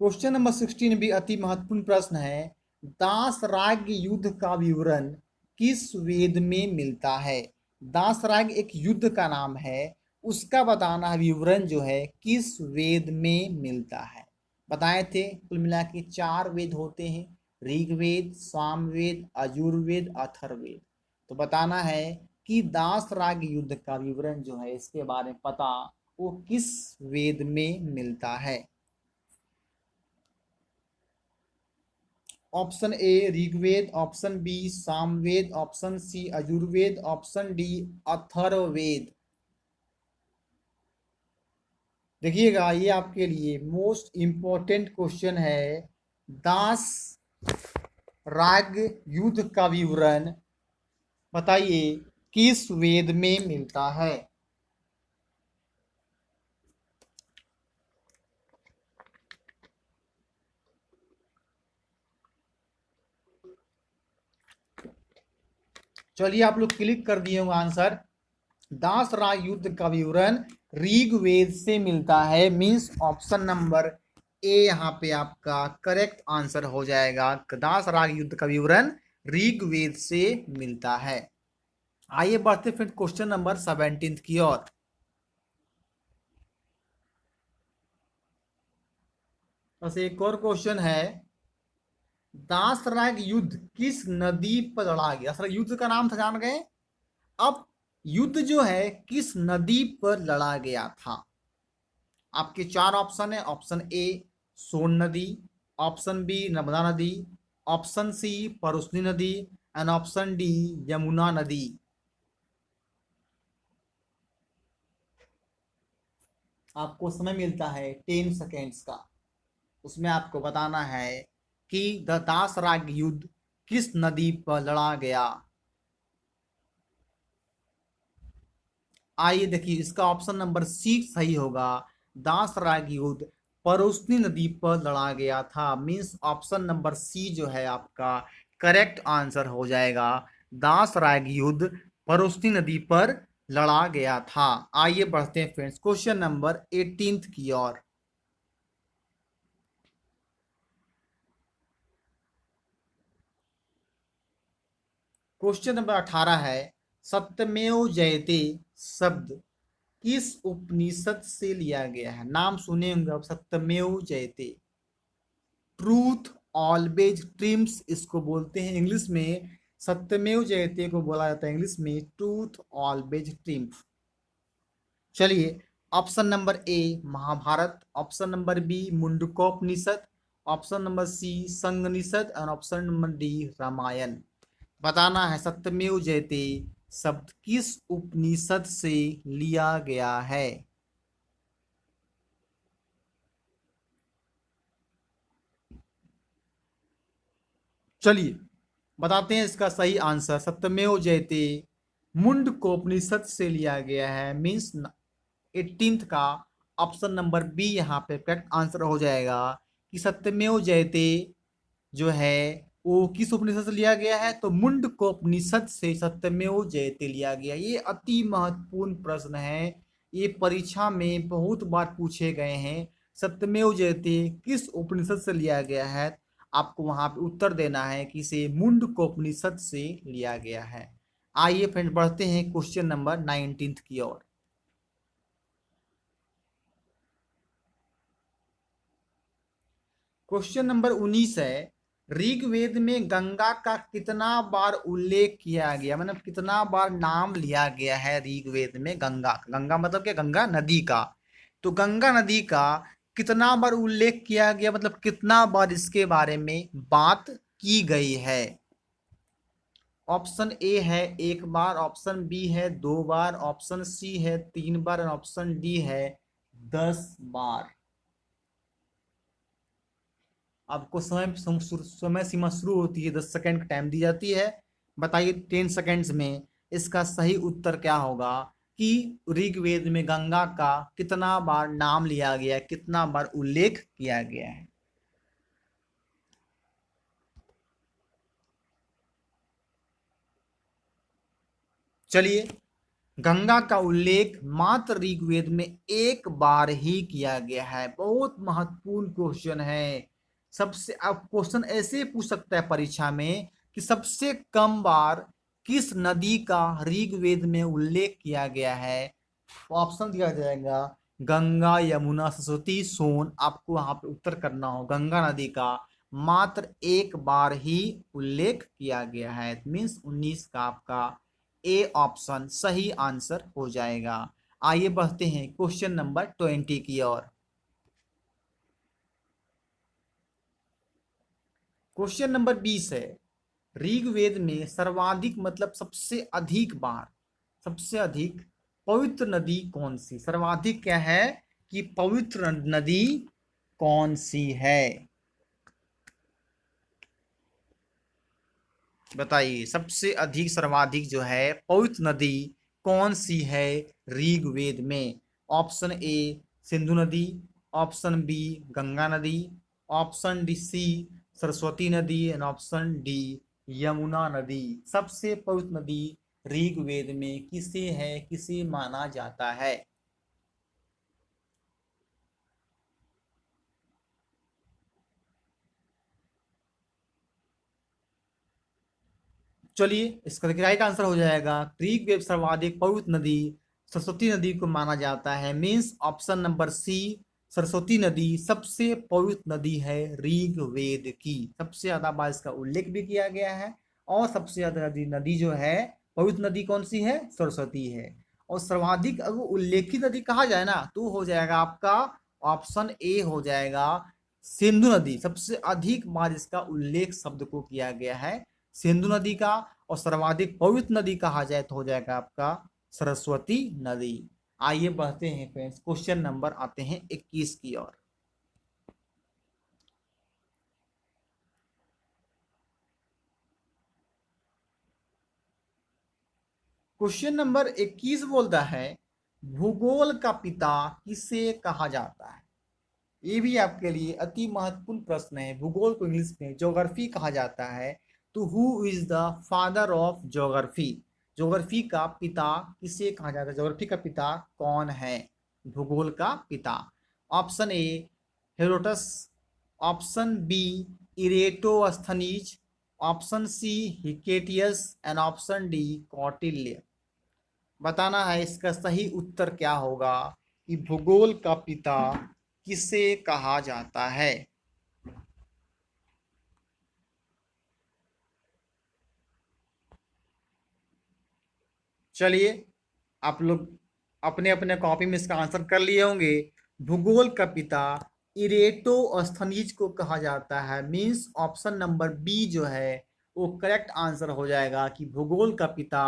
क्वेश्चन नंबर 16 भी अति महत्वपूर्ण प्रश्न है। दासराग युद्ध का विवरण किस वेद में मिलता है। दासराग एक युद्ध का नाम है, उसका बताना विवरण जो है किस वेद में मिलता है। बताए थे कुल मिला के 4 वेद होते हैं, ऋग्वेद, सामवेद, यजुर्वेद, अथर्ववेद। तो बताना है कि दासराग युद्ध का विवरण जो है, इसके बारे में पता वो किस वेद में मिलता है। Option A Rigveda, option B Samaveda, option C Yajurveda, option D Atharvaveda. देखिएगा, ये आपके लिए मोस्ट इंपॉर्टेंट क्वेश्चन है। दास राग युद्ध का विवरण बताइए किस वेद में मिलता है। चलिए, आप लोग क्लिक कर दिए होंगे आंसर। दासराग युद्ध का विवरण ऋग्वेद से मिलता है, मींस ऑप्शन नंबर ए यहाँ पे आपका करेक्ट आंसर हो जाएगा। दासराग युद्ध का विवरण ऋग्वेद से मिलता है। आइए बढ़ते फिर क्वेश्चन नंबर 17 की ओर। बस एक और क्वेश्चन है, दासराग युद्ध किस नदी पर लड़ा गया। दासराग युद्ध का नाम था, जान गए। अब युद्ध जो है किस नदी पर लड़ा गया था। आपके 4 ऑप्शन है। ऑप्शन ए सोन नदी, ऑप्शन बी नर्मदा नदी, ऑप्शन सी परुस्नी नदी एंड ऑप्शन डी यमुना नदी। आपको समय मिलता है 10 सेकेंड्स का, उसमें आपको बताना है कि दासराग युद्ध किस नदी पर लड़ा गया। आइए देखिए, इसका ऑप्शन नंबर सी सही होगा। दासराग युद्ध परुस्नी नदी पर लड़ा गया था, मींस ऑप्शन नंबर सी जो है आपका करेक्ट आंसर हो जाएगा। दास राय युद्ध परोसनी नदी पर लड़ा गया था। आइए बढ़ते हैं फ्रेंड्स क्वेश्चन नंबर 18 की ओर। क्वेश्चन नंबर 18 है, सत्यमेव जयते शब्द किस उपनिषद से लिया गया है? नाम सुने होंगे आप, सत्यमेव जयते। ट्रूथ ऑलवेज ट्रिम्स इसको बोलते हैं इंग्लिश में। सत्यमेव जयते को बोला जाता है इंग्लिश में ट्रूथ ऑलवेज ट्रिम्स। चलिए, option number A Mahabharata, option number B Mundakopanishad, option number C संगनिषद और ऑप्शन नंबर डी रामायण। बताना है सत्यमेव जयते शब्द किस उपनिषद से लिया गया है। चलिए बताते हैं इसका सही आंसर। सत्यमेव जयते मुंडकोपनिषद से लिया गया है, मीन्स 18th का ऑप्शन नंबर बी यहाँ पे करेक्ट आंसर हो जाएगा कि सत्यमेव जयते जो है वो किस उपनिषद से लिया गया है, तो मुंडकोपनिषद से सत्यमेव जयते लिया गया। ये अति महत्वपूर्ण प्रश्न है, ये परीक्षा में बहुत बार पूछे गए हैं। सत्यमेव जयते किस उपनिषद से लिया गया है, आपको वहां पे उत्तर देना है कि इसे मुंडकोपनिषद से लिया गया है। आइए फ्रेंड बढ़ते हैं क्वेश्चन नंबर 19 की ओर। क्वेश्चन नंबर 19 है, ऋग्वेद में गंगा का कितना बार उल्लेख किया गया, मतलब कितना बार नाम लिया गया है ऋग्वेद में गंगा। गंगा मतलब क्या, गंगा नदी का। तो गंगा नदी का कितना बार उल्लेख किया गया, मतलब कितना बार इसके बारे में बात की गई है। ऑप्शन ए है एक बार, ऑप्शन बी है 2 बार, ऑप्शन सी है 3 बार और ऑप्शन डी है 10 बार। आपको समय सीमा शुरू होती है, 10 सेकेंड का टाइम दी जाती है। बताइए 10 सेकेंड्स में इसका सही उत्तर क्या होगा कि ऋग्वेद में गंगा का कितना बार नाम लिया गया है, कितना बार उल्लेख किया गया है। चलिए, गंगा का उल्लेख मात्र ऋग्वेद में एक बार ही किया गया है। बहुत महत्वपूर्ण क्वेश्चन है। सबसे अब क्वेश्चन ऐसे पूछ सकता है परीक्षा में कि सबसे कम बार किस नदी का ऋग्वेद में उल्लेख किया गया है। ऑप्शन दिया जाएगा गंगा, यमुना, सरस्वती, सोन। आपको वहां पे उत्तर करना हो, गंगा नदी का मात्र एक बार ही उल्लेख किया गया है। मीन्स 19 का आपका ए ऑप्शन सही आंसर हो जाएगा। आइए बढ़ते हैं क्वेश्चन नंबर 20 की ओर। क्वेश्चन नंबर 20 है, ऋग्वेद में सर्वाधिक मतलब सबसे अधिक बार, सबसे अधिक पवित्र नदी कौन सी, सर्वाधिक क्या है कि पवित्र नदी कौन सी है। बताइए सबसे अधिक सर्वाधिक जो है पवित्र नदी कौन सी है ऋग्वेद में। ऑप्शन ए सिंधु नदी, ऑप्शन बी गंगा नदी, ऑप्शन डी सी सरस्वती नदी एंड ऑप्शन डी यमुना नदी। सबसे पवित्र नदी ऋग्वेद में किसे है, किसे माना जाता है। चलिए इसका राइट आंसर हो जाएगा ऋग्वेद सर्वाधिक पवित्र नदी सरस्वती नदी को माना जाता है। Means option number C Saraswati नदी सबसे पवित्र नदी है ऋग्वेद की। सबसे ज्यादा बार इसका उल्लेख भी किया गया है और सबसे ज्यादा नदी नदी जो है पवित्र नदी कौन सी है, सरस्वती है। और सर्वाधिक अगर उल्लेखित नदी कहा जाए ना तो हो जाएगा आपका ऑप्शन ए हो जाएगा सिंधु नदी। सबसे अधिक बार इसका उल्लेख शब्द को किया गया है सिंधु नदी का। और सर्वाधिक पवित्र नदी कहा जाए तो हो जाएगा आपका सरस्वती नदी। आइए बढ़ते हैं फ्रेंड्स क्वेश्चन नंबर आते हैं 21 की ओर। क्वेश्चन नंबर 21 बोलता है, भूगोल का पिता किसे कहा जाता है। ये भी आपके लिए अति महत्वपूर्ण प्रश्न है। भूगोल को इंग्लिश में ज्योग्राफी कहा जाता है। तो who is the father of geography, geography का पिता किसे कहा जाता है, ज्योग्राफी का पिता कौन है, भूगोल का पिता। Option A Herodotus, option B Eratosthenes, option C Hecataeus and option D Kautilya. बताना है इसका सही उत्तर क्या होगा कि भूगोल का पिता किसे कहा जाता है। चलिए, आप लोग अपने अपने कॉपी में इसका आंसर कर लिए होंगे। भूगोल का पिता इरेटोस्थनीज को कहा जाता है, मींस ऑप्शन नंबर बी जो है वो करेक्ट आंसर हो जाएगा कि भूगोल का पिता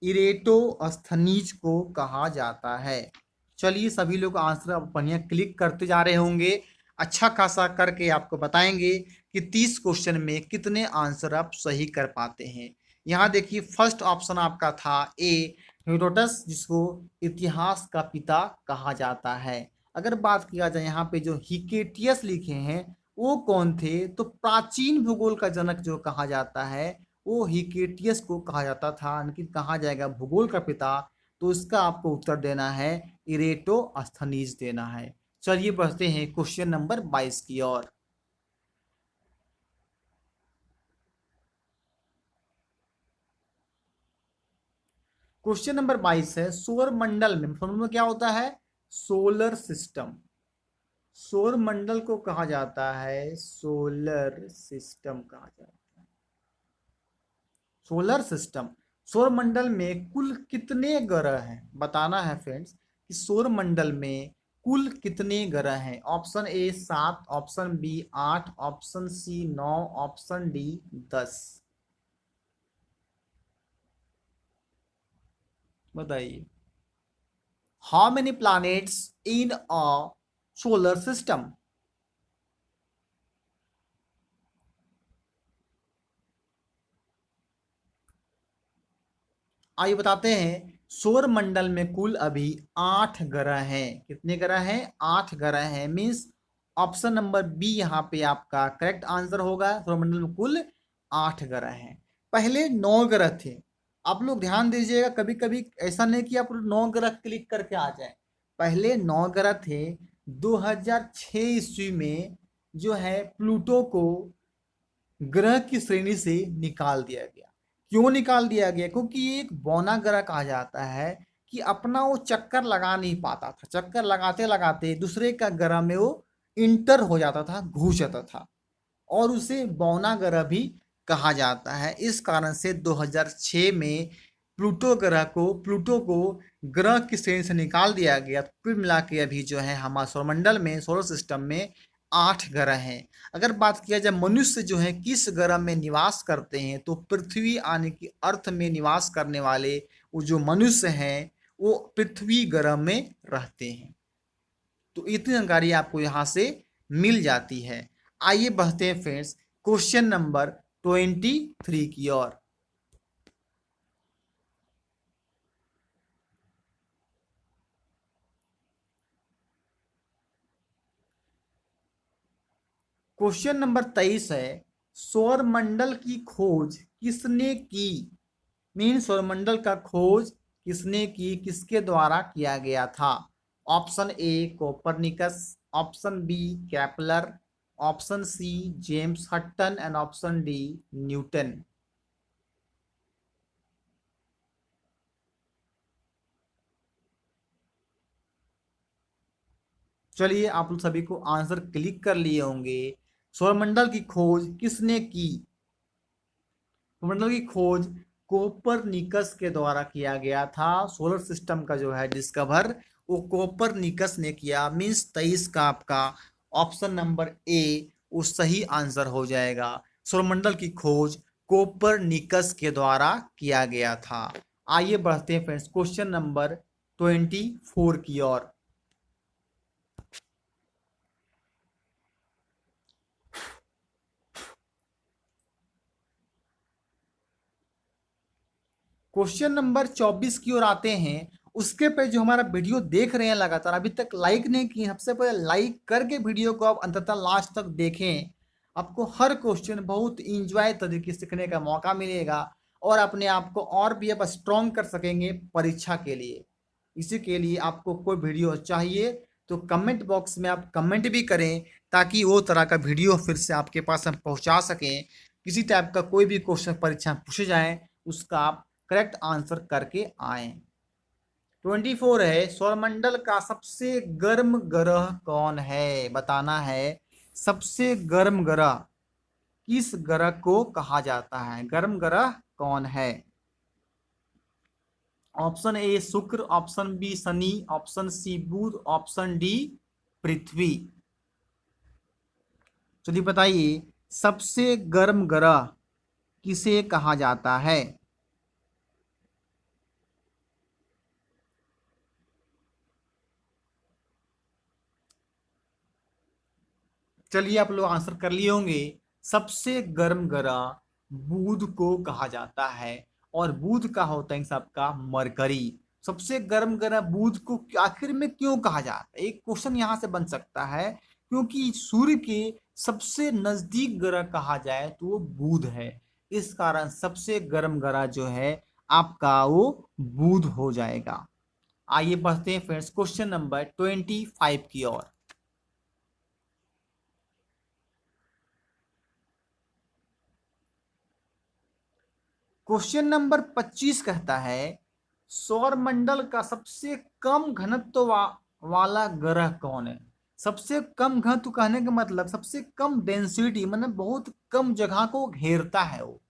इरेटोस्थनीज को कहा जाता है। चलिए, सभी लोग आंसर अब बढ़िया क्लिक करते जा रहे होंगे, अच्छा खासा करके आपको बताएंगे कि 30 क्वेश्चन में कितने आंसर आप सही कर पाते हैं। यहाँ देखिए, फर्स्ट ऑप्शन आपका था ए हेरोडोटस, जिसको इतिहास का पिता कहा जाता है। अगर बात किया जाए यहाँ पे जो हिकेटियस लिखे हैं वो कौन थे, तो प्राचीन भूगोल का जनक जो कहा जाता है वो हिकेटियस को कहा जाता था। लेकिन कहा जाएगा भूगोल का पिता, तो इसका आपको उत्तर देना है इरेटोस्थनीज देना है। चलिए बढ़ते हैं क्वेश्चन नंबर 22 की ओर। क्वेश्चन नंबर 22 है, सौर मंडल में क्या होता है, सोलर सिस्टम। सौर मंडल को कहा जाता है सोलर सिस्टम कहा जाता है। सोलर सिस्टम, सौर मंडल में कुल कितने ग्रह हैं, बताना है फ्रेंड्स कि सौर मंडल में कुल कितने ग्रह हैं। Option A 7, option B 8, option C 9, option D 10। बताइए, how many planets in a solar system. आइए बताते हैं, सौर मंडल में कुल अभी 8 ग्रह हैं। कितने ग्रह हैं, 8 ग्रह हैं, मीन्स ऑप्शन नंबर बी यहाँ पे आपका करेक्ट आंसर होगा। सौर मंडल में कुल 8 ग्रह हैं। पहले 9 ग्रह थे। आप लोग ध्यान दीजिएगा, कभी कभी ऐसा नहीं कि आप 9 ग्रह क्लिक करके आ जाए। पहले 9 ग्रह थे। 2006 ईस्वी में जो है प्लूटो को ग्रह की श्रेणी से निकाल दिया गया। क्यों निकाल दिया गया, क्योंकि ये एक बौना ग्रह कहा जाता है कि अपना वो चक्कर लगा नहीं पाता था, चक्कर लगाते लगाते दूसरे का ग्रह में वो इंटर हो जाता था, घुस जाता था, और उसे बौना ग्रह भी कहा जाता है। इस कारण से 2006 में प्लूटो को ग्रह की श्रेणी से निकाल दिया गया। कुल मिला के अभी जो है हमारे सौरमंडल में, सोलर सिस्टम में 8 ग्रह हैं। अगर बात किया जाए मनुष्य जो है किस ग्रह में निवास करते हैं, तो पृथ्वी आने की अर्थ में निवास करने वाले वो जो मनुष्य हैं वो पृथ्वी ग्रह में रहते हैं। तो इतनी जानकारी आपको यहाँ से मिल जाती है। आइए बढ़ते हैं फ्रेंड्स क्वेश्चन नंबर 23 की ओर। क्वेश्चन नंबर 23 है, सौरमंडल की खोज किसने की। मीन सौरमंडल का खोज किसने की, किसके द्वारा किया गया था। Option A Copernicus, option B Kepler, option C James Hutton and option D Newton. चलिए, आप लोग सभी को आंसर क्लिक कर लिए होंगे। सौरमंडल की खोज किसने की, सौरमंडल की खोज कोपरनिकस के द्वारा किया गया था। सोलर सिस्टम का जो है डिस्कवर वो कोपरनिकस ने किया। मीन्स 23 का आपका ऑप्शन नंबर ए वो सही आंसर हो जाएगा। सौरमंडल की खोज कोपरनिकस के द्वारा किया गया था। आइए बढ़ते हैं फ्रेंड्स क्वेश्चन नंबर 24 की ओर। क्वेश्चन नंबर 24 की ओर आते हैं। उसके पे जो हमारा वीडियो देख रहे हैं लगातार, अभी तक लाइक नहीं किए, सबसे पहले लाइक करके वीडियो को आप अंततः लास्ट तक देखें। आपको हर क्वेश्चन बहुत इंजॉय तरीके से सीखने का मौका मिलेगा और अपने आप को और भी आप स्ट्रॉन्ग कर सकेंगे परीक्षा के लिए। इसी के लिए आपको कोई वीडियो चाहिए तो कमेंट बॉक्स में आप कमेंट भी करें, ताकि वो तरह का वीडियो फिर से आपके पास हम पहुंचा सकें। किसी टाइप का कोई भी क्वेश्चन परीक्षा में पूछे जाए उसका आप करेक्ट आंसर करके आए। 24 है, सौरमंडल का सबसे गर्म ग्रह कौन है, बताना है। सबसे गर्म ग्रह किस ग्रह को कहा जाता है, गर्म ग्रह कौन है? ऑप्शन ए शुक्र, ऑप्शन बी शनि, ऑप्शन सी बुध, ऑप्शन डी पृथ्वी। चलिए बताइए, सबसे गर्म ग्रह किसे कहा जाता है? चलिए आप लोग आंसर कर लिए होंगे। सबसे गर्म ग्रह बुध को कहा जाता है, और बुध का होता है सबका मरकरी। सबसे गर्म ग्रह बुध को आखिर में क्यों कहा जाता है, एक क्वेश्चन यहां से बन सकता है। क्योंकि सूर्य के सबसे नजदीक ग्रह कहा जाए तो वो बुध है, इस कारण सबसे गर्म ग्रह जो है आपका वो बुध हो जाएगा। आइए बढ़ते हैं फ्रेंड्स क्वेश्चन नंबर 25 की ओर। क्वेश्चन नंबर 25 कहता है, सौर मंडल का सबसे कम घनत्व वाला ग्रह कौन है? सबसे कम घनत्व कहने का मतलब सबसे कम डेंसिटी, मतलब बहुत कम जगह को घेरता है वो,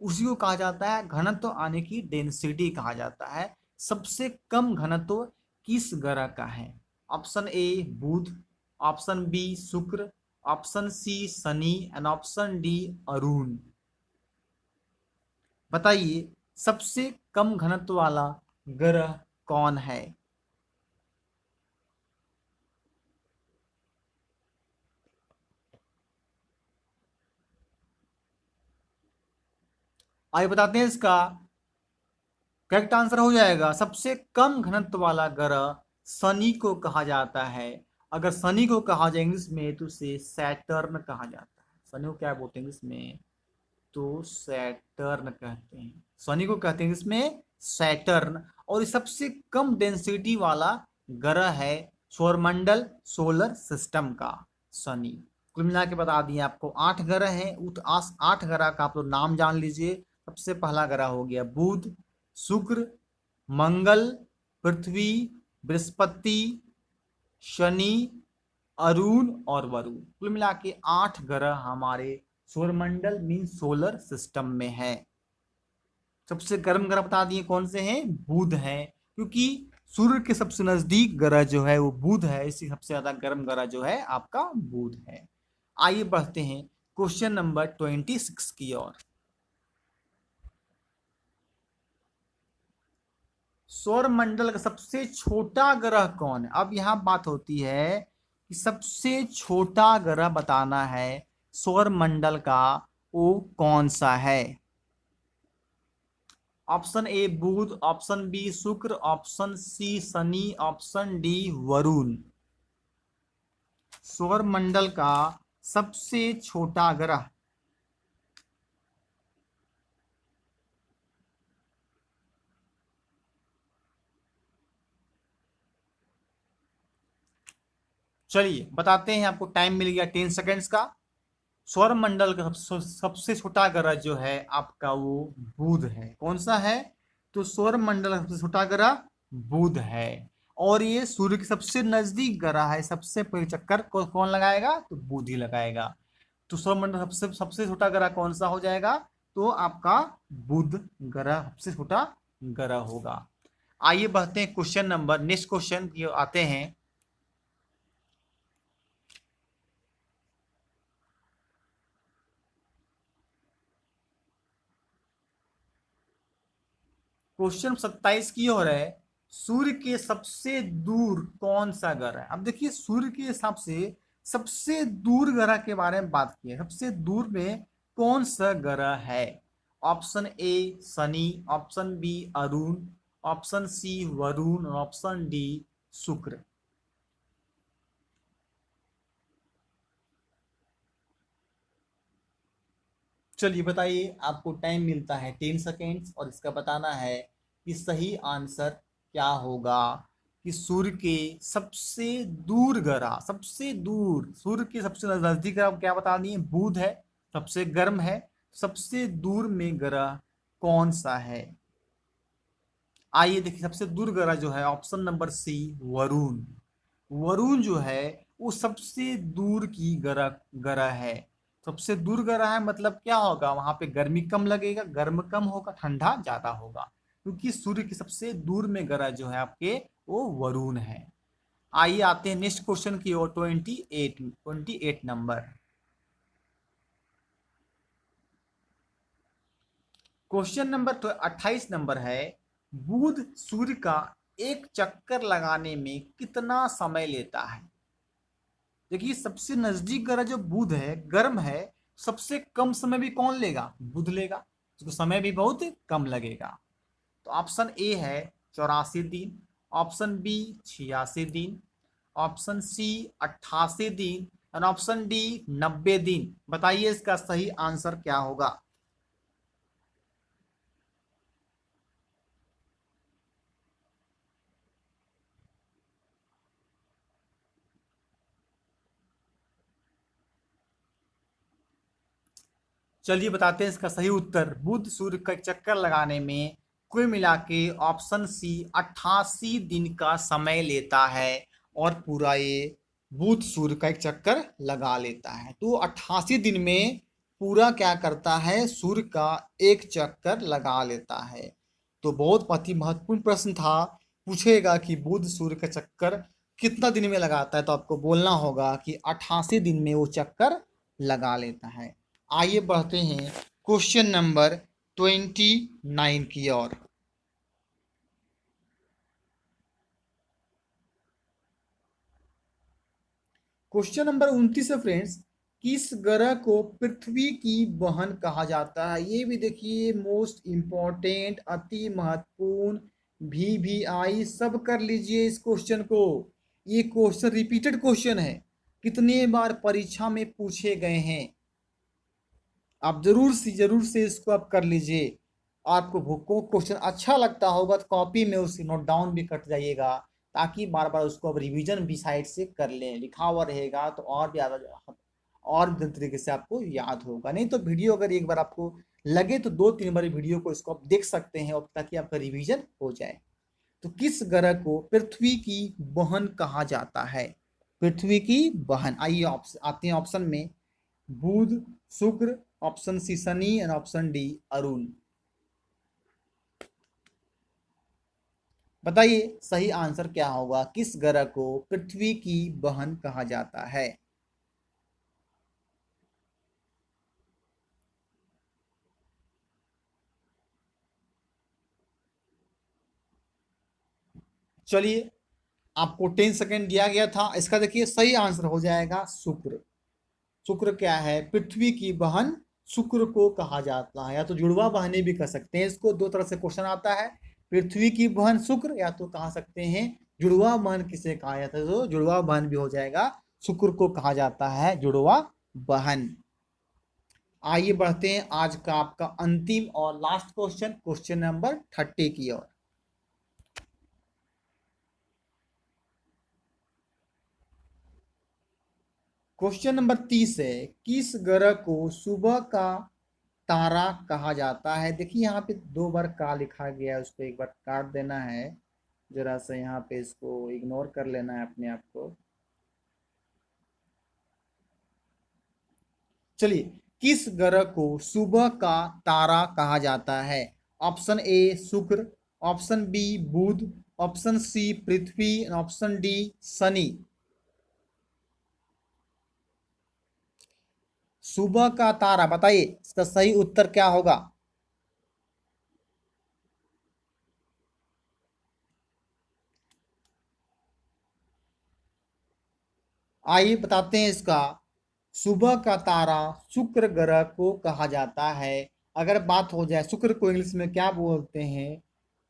उसी को कहा जाता है घनत्व, आने की डेंसिटी कहा जाता है। सबसे कम घनत्व किस ग्रह का है? ऑप्शन ए बुध, ऑप्शन बी शुक्र, ऑप्शन सी शनि एंड ऑप्शन डी अरुण। बताइए, सबसे कम घनत्व वाला ग्रह कौन है? आइए बताते हैं, इसका करेक्ट आंसर हो जाएगा सबसे कम घनत्व वाला ग्रह शनि को कहा जाता है। अगर शनि को कहा जाए इंग्लिश में तो उसे सैटर्न कहा जाता है। शनि को क्या बोलते हैं इंग्लिश में? तो सैटर्न कहते हैं। शनि को कहते हैं इसमें सैटर्न। और ये सबसे कम डेंसिटी वाला ग्रह है सौरमंडल सोलर सिस्टम का शनि। कुल मिला के बता दिए आपको 8 ग्रह हैं, उस 8 ग्रह का आप लोग नाम जान लीजिए। सबसे पहला ग्रह हो गया बुध, शुक्र, मंगल, पृथ्वी, बृहस्पति, शनि, अरुण और वरुण। कुल मिला के 8 ग्रह हमारे सौरमंडल मीन सोलर सिस्टम में है। सबसे गर्म ग्रह बता दिए कौन से हैं, बुध है, क्योंकि सूर्य के सबसे नजदीक ग्रह जो है वो बुध है, इसी सबसे ज्यादा गर्म ग्रह जो है आपका बुध है। आइए बढ़ते हैं क्वेश्चन नंबर 26 की ओर। सौर मंडल का सबसे छोटा ग्रह कौन है? अब यहां बात होती है कि सबसे छोटा ग्रह बताना है सौर मंडल का, वो कौन सा है? ऑप्शन ए बुध, ऑप्शन बी शुक्र, ऑप्शन सी शनि, ऑप्शन डी वरुण। सौर मंडल का सबसे छोटा ग्रह। चलिए बताते हैं, आपको टाइम मिल गया 10 सेकेंड्स का। सौर मंडल का सबसे छोटा ग्रह जो है आपका वो बुध है। कौन सा है? तो सौर मंडल का सबसे छोटा ग्रह बुध है, और ये सूर्य के सबसे नजदीक ग्रह है। सबसे पहले चक्कर कौन लगाएगा? तो बुध ही लगाएगा। तो सौरमंडल सबसे सबसे छोटा ग्रह कौन सा हो जाएगा? तो आपका बुध ग्रह सबसे छोटा ग्रह होगा। आइए बढ़ते हैं क्वेश्चन नंबर, नेक्स्ट क्वेश्चन की आते हैं। क्वेश्चन 27 की ओर है। सूर्य के सबसे दूर कौन सा ग्रह है? अब देखिए, सूर्य के हिसाब से सबसे दूर ग्रह के बारे में बात की है। सबसे दूर में कौन सा ग्रह है? Option A Shani, option B Arun, option C Varun और ऑप्शन डी शुक्र। चलिए बताइए, आपको टाइम मिलता है 10 सेकेंड्स और इसका बताना है कि सही आंसर क्या होगा। कि सूर्य के सबसे दूर ग्रह, सबसे दूर सूर्य के सबसे नजदीक ग्रह क्या बता दिए, बुध है, सबसे गर्म है। सबसे दूर में ग्रह कौन सा है? आइए देखिए, सबसे दूर ग्रह जो है option number C, Varun. Varun जो है वो सबसे दूर की ग्रह ग्रह है। सबसे दूर ग्रह है मतलब क्या होगा, वहां पे गर्मी कम लगेगा, गर्म कम होगा, ठंडा ज्यादा होगा, क्योंकि सूर्य के सबसे दूर में ग्रह जो है आपके वो वरुण है। आइए आते हैं नेक्स्ट क्वेश्चन की ओर। 28 नंबर क्वेश्चन नंबर 28 नंबर है, बुध सूर्य का एक चक्कर लगाने में कितना समय लेता है? देखिए, सबसे नजदीक ग्रह जो बुध है, गर्म है, सबसे कम समय भी कौन लेगा, बुध लेगा, उसको समय भी बहुत कम लगेगा। तो ऑप्शन ए है 84 दिन, ऑप्शन बी 86 दिन, ऑप्शन सी 88 दिन और ऑप्शन डी 90 दिन। बताइए इसका सही आंसर क्या होगा। चलिए बताते हैं इसका सही उत्तर। बुध सूर्य का चक्कर लगाने में कुल मिला के ऑप्शन सी 88 दिन का समय लेता है और पूरा ये बुध सूर्य का एक चक्कर लगा लेता है। तो 88 दिन में पूरा क्या करता है, सूर्य का एक चक्कर लगा लेता है। तो बहुत अति महत्वपूर्ण प्रश्न था, पूछेगा कि बुध सूर्य का चक्कर कितना दिन में लगाता है, तो आपको बोलना होगा कि 88 दिन में वो चक्कर लगा लेता है। आइए बढ़ते हैं क्वेश्चन नंबर 29 की ओर। क्वेश्चन नंबर 29 है फ्रेंड्स, किस ग्रह को पृथ्वी की बहन कहा जाता है? ये भी देखिए मोस्ट इंपॉर्टेंट, अति महत्वपूर्ण, VVI सब कर लीजिए इस क्वेश्चन को। ये क्वेश्चन रिपीटेड क्वेश्चन है, कितने बार परीक्षा में पूछे गए हैं। आप जरूर से इसको आप कर लीजिए। आपको क्वेश्चन अच्छा लगता होगा तो कॉपी में उसे नोट डाउन भी कर जाइएगा, ताकि बार बार उसको अब रिवीजन भी साइड से कर लें। लिखा हुआ रहेगा तो और भी ज़्यादा और भी तरीके से आपको याद होगा। नहीं तो वीडियो अगर एक बार आपको लगे तो 2-3 बार वीडियो को इसको आप देख सकते हैं, ताकि आपका रिवीजन हो जाए। तो किस ग्रह को पृथ्वी की बहन कहा जाता है? पृथ्वी की बहन, आइए आते हैं ऑप्शन में। बुध, शुक्र, ऑप्शन सी शनि और ऑप्शन डी अरुण। बताइए सही आंसर क्या होगा, किस ग्रह को पृथ्वी की बहन कहा जाता है? चलिए, आपको 10 सेकेंड दिया गया था, इसका देखिए सही आंसर हो जाएगा शुक्र। शुक्र क्या है, पृथ्वी की बहन शुक्र को कहा जाता है, या तो जुड़वा बहनें भी कह सकते हैं इसको। दो तरह से क्वेश्चन आता है, पृथ्वी की बहन शुक्र, या तो कहा सकते हैं जुड़वा बहन किसे कहा जाता है, तो जुड़वा बहन भी हो जाएगा, शुक्र को कहा जाता है जुड़वा बहन। आइए बढ़ते हैं आज का आपका अंतिम और लास्ट क्वेश्चन, क्वेश्चन नंबर 30 की ओर। क्वेश्चन नंबर 30 है, किस ग्रह को सुबह का तारा कहा जाता है? देखिए यहाँ पे 2 बार का लिखा गया है, उसको एक बार काट देना है, जरा सा यहाँ पे इसको इग्नोर कर लेना है अपने आप को। चलिए, किस ग्रह को सुबह का तारा कहा जाता है? ऑप्शन ए शुक्र, ऑप्शन बी बुध, ऑप्शन सी पृथ्वी, ऑप्शन डी शनि। सुबह का तारा, बताइए इसका सही उत्तर क्या होगा। आइए बताते हैं इसका। सुबह का तारा शुक्र ग्रह को कहा जाता है। अगर बात हो जाए शुक्र को इंग्लिश में क्या बोलते हैं,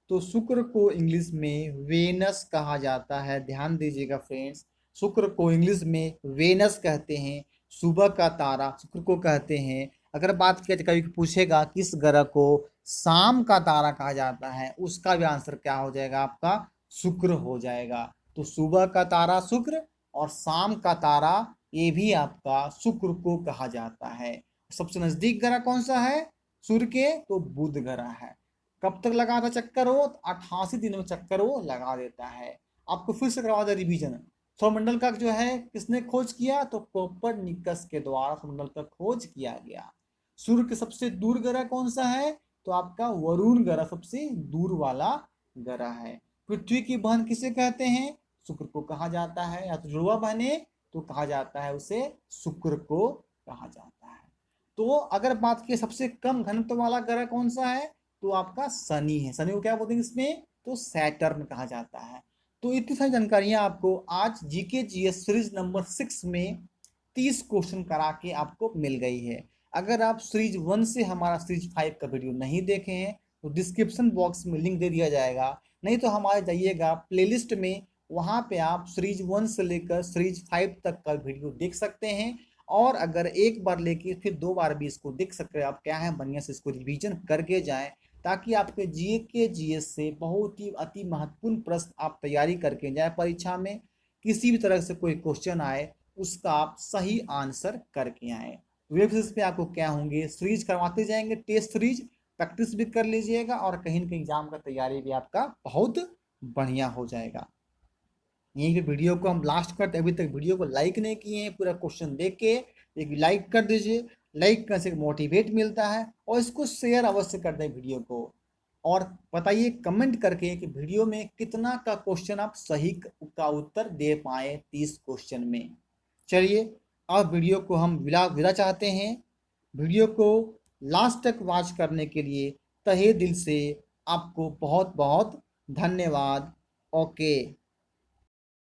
तो शुक्र को इंग्लिश में वेनस कहा जाता है। ध्यान दीजिएगा फ्रेंड्स, शुक्र को इंग्लिश में वेनस कहते हैं। सुबह का तारा शुक्र को कहते हैं। अगर बात किया कभी पूछेगा किस ग्रह को शाम का तारा कहा जाता है, उसका भी आंसर क्या हो जाएगा आपका, शुक्र हो जाएगा। तो सुबह का तारा शुक्र और शाम का तारा ये भी आपका शुक्र को कहा जाता है। सबसे नजदीक ग्रह कौन सा है सूर्य के, तो बुध ग्रह है। कब तक लगा था चक्कर वो, 88 दिन में चक्कर वो लगा देता है। आपको फिर से करवा दे रिवीजन। सौरमंडल का जो है किसने खोज किया, तो कोपरनिकस के द्वारा सौरमंडल का खोज किया गया। सूर्य के सबसे दूर ग्रह कौन सा है, तो आपका वरुण ग्रह सबसे दूर वाला ग्रह है। पृथ्वी की बहन किसे कहते हैं, शुक्र को कहा जाता है। या तो जुड़वा बहने तो कहा जाता है उसे शुक्र को कहा जाता है। तो अगर बात की सबसे कम घनत्व वाला ग्रह कौन सा है, तो आपका शनि है। शनि को क्या बोलते हैं इसमें, तो सैटर्न कहा जाता है। तो इतनी सारी जानकारियां आपको आज जीके जीएस सीरीज नंबर 6 में 30 क्वेश्चन करा के आपको मिल गई है। अगर आप सीरीज 1 से हमारा सीरीज 5 का वीडियो नहीं देखे हैं तो डिस्क्रिप्शन बॉक्स में लिंक दे दिया जाएगा, नहीं तो हमारे जाइएगा प्लेलिस्ट में, वहाँ पे आप सीरीज 1 से लेकर सीरीज 5 तक का वीडियो देख सकते हैं। और अगर एक बार लेके फिर 2 बार भी इसको देख सकते हैं आप, क्या है बढ़िया से इसको रिवीजन करके जाएं, ताकि आपके जीके जीएस से बहुत ही अति महत्वपूर्ण प्रश्न आप तैयारी करके जाए परीक्षा में। किसी भी तरह से कोई क्वेश्चन आए उसका आप सही आंसर करके आए। वेब बेसिस पे आपको क्या होंगे, सीरीज करवाते जाएंगे, टेस्ट सीरीज प्रैक्टिस भी कर लीजिएगा और कहीं ना कहीं एग्जाम का तैयारी भी आपका बहुत बढ़िया हो जाएगा। यहीं पे वीडियो को हम लास्ट करते, अभी तक वीडियो को लाइक नहीं किए हैं पूरा क्वेश्चन देख के एक लाइक कर दीजिए। लाइक करने से मोटिवेट मिलता है, और इसको शेयर अवश्य कर दें वीडियो को। और बताइए कमेंट करके कि वीडियो में कितना का क्वेश्चन आप सही का उत्तर दे पाए 30 क्वेश्चन में। चलिए अब वीडियो को हम विदा चाहते हैं। वीडियो को लास्ट तक वॉच करने के लिए तहे दिल से आपको बहुत बहुत धन्यवाद। ओके।